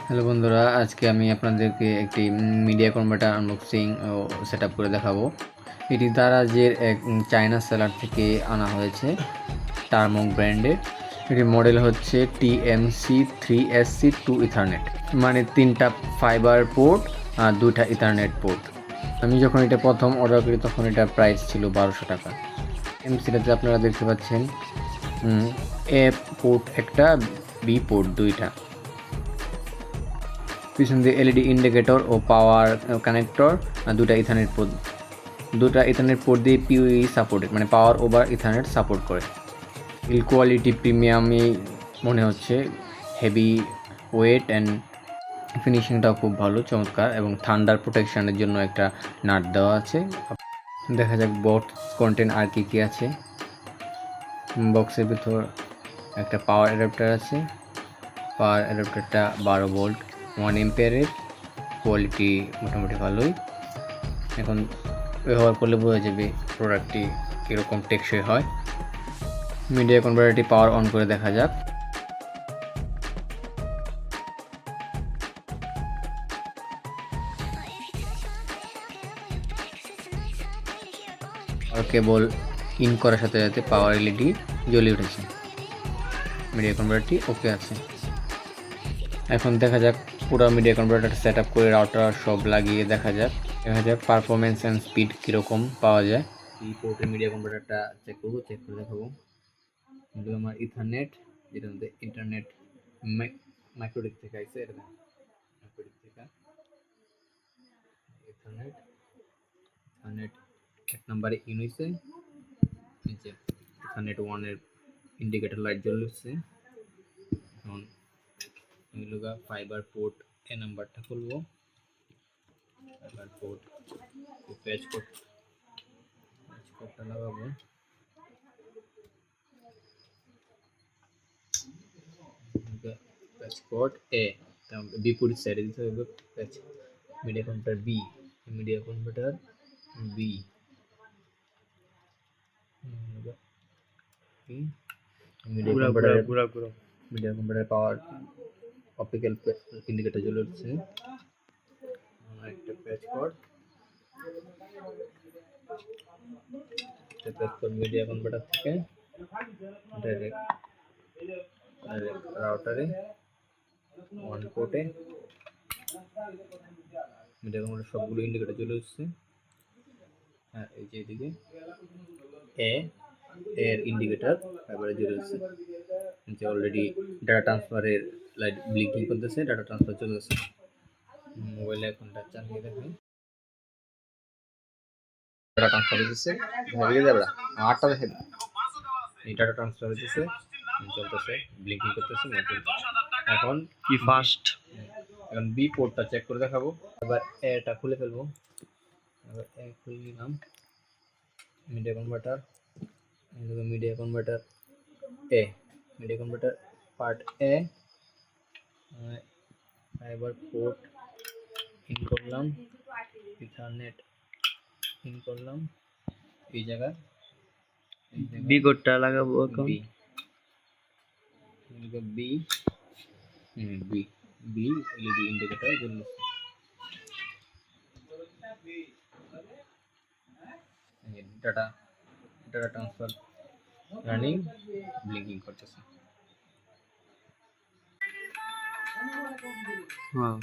Hello বন্ধুরা, আজকে আমি আপনাদেরকে একটি মিডিয়া কনভার্টার আনবক্সিং ও সেটআপ করে দেখাবো। এটি দারাজের এক চায়না সেলার থেকে আনা হয়েছে, টার্মক ব্র্যান্ডের। এটির মডেল হচ্ছে TMC3SC2 ইথারনেট, মানে 3টা ফাইবার পোর্ট আর 2টা ইথারনেট পোর্ট। আমি যখন এটা প্রথম অর্ডার করি তখন এটার প্রাইস ছিল 1200 টাকা। এমসিটাতে আপনারা দেখতে পাচ্ছেন এ পোর্ট একটা, বি পোর্ট 2টা, পিছন দিয়ে এলইডি ইন্ডিকেটর ও পাওয়ার কানেক্টর, আর 2টা ইথারনেট পোর্ট দিয়ে পিউই সাপোর্টেড, মানে পাওয়ার ওভার ইথারনেট সাপোর্ট করে। বিল কোয়ালিটি প্রিমিয়ামই মনে হচ্ছে, হেভি ওয়েট অ্যান্ড ফিনিশিংটাও খুব ভালো, চমৎকার, এবং থান্ডার প্রোটেকশনের জন্য একটা নাট দেওয়া আছে। দেখা যাক বক্স কন্টেন্ট আর কি আছে। বক্সের ভিতর একটা পাওয়ার অ্যাডাপ্টার আছে। পাওয়ার অ্যাডাপ্টারটা 12 ভোল্ট 1 এম্পিয়ারের, কোয়ালিটি মোটামুটি ভালোই। এখন ব্যবহার করলে বোঝা যাবে প্রোডাক্টটি কীরকম টেকসই হয়। মিডিয়া কনভার্টারটি পাওয়ার অন করে দেখা যাক। আর কেবল ইন করার সাথে সাথে পাওয়ার এলইডি জ্বলে উঠেছে। মিডিয়া কনভার্টারটি ওকে আছে। এখন দেখা যাক পুরো মিডিয়া কনভার্টার সেট আপ করে রাউটার সব লাগিয়ে দেখা যাক পারফরমেন্স অ্যান্ড স্পিড কীরকম পাওয়া যায়। এই পোর্টের মিডিয়া কনভার্টারটা চেক করে দেখাবো। কিন্তু আমার ইথারনেট, যেটা মধ্যে ইন্টারনেট মাইক্রোডিক থেকে আইছে, এটা মাইক্রোডিক থেকে ইথারনেট ইথারনেট 1 নম্বরে ইন হয়েছে। নিচে ইথারনেট 1 এর ইন্ডিকেটর লাইট জ্বলছে। এখন এগুলোগা ফাইবার পোর্ট এ নাম্বারটা খুলবো। ফাইবার পোর্ট প্যাচ কোডটা লাগাবো। প্যাচ কোড এ, বিপরীত সাইডে দিতে হবে patch. Media converter B, media converter B, media converter power optical indicator জ্বলে উঠছে। একটা প্যাচ কোড মিডিয়া কনভার্টার থেকে ডাইরেক্ট রাউটারে 1 পোর্টে। মিডিয়া কনভার্টার সবগুলো ইন্ডিকেটর জ্বলে উঠছে। হ্যাঁ, এই যে এদিকে এর ইন্ডিকেটর এবারে জ্বলে উঠছে। নিচে অলরেডি ডাটা ট্রান্সফারের লাইট ব্লিঙ্কিং করতেছে, ডাটা ট্রান্সফার চলতেছে। মোবাইলে এখন টাচ চালিয়ে দেখেন ডাটা ট্রান্সফার হচ্ছে, হয়ে যাবে 8টা দেখেন। এই ডাটা ট্রান্সফার হচ্ছে, চলতেছে, ব্লিঙ্কিং করতেছে। এখন কি ফাস্ট। এখন বি পোর্টটা চেক করে দেখাবো। এবার এটা খুলে ফেলবো। এবার এ খুলে নিলাম। মিডিয়া কনভার্টার এ, মিডিয়া কনভার্টার পার্ট এ, ফাইবার পোর্ট ইন করলাম, ইথারনেট ইন করলাম। এই জায়গায় বি কোডটা লাগাবো এখন। B B B LED indicator জ্বলছে। ডাটা ট্রান্সফার রানিং, ব্লিঙ্কিং করতেছে। হ্যাঁ।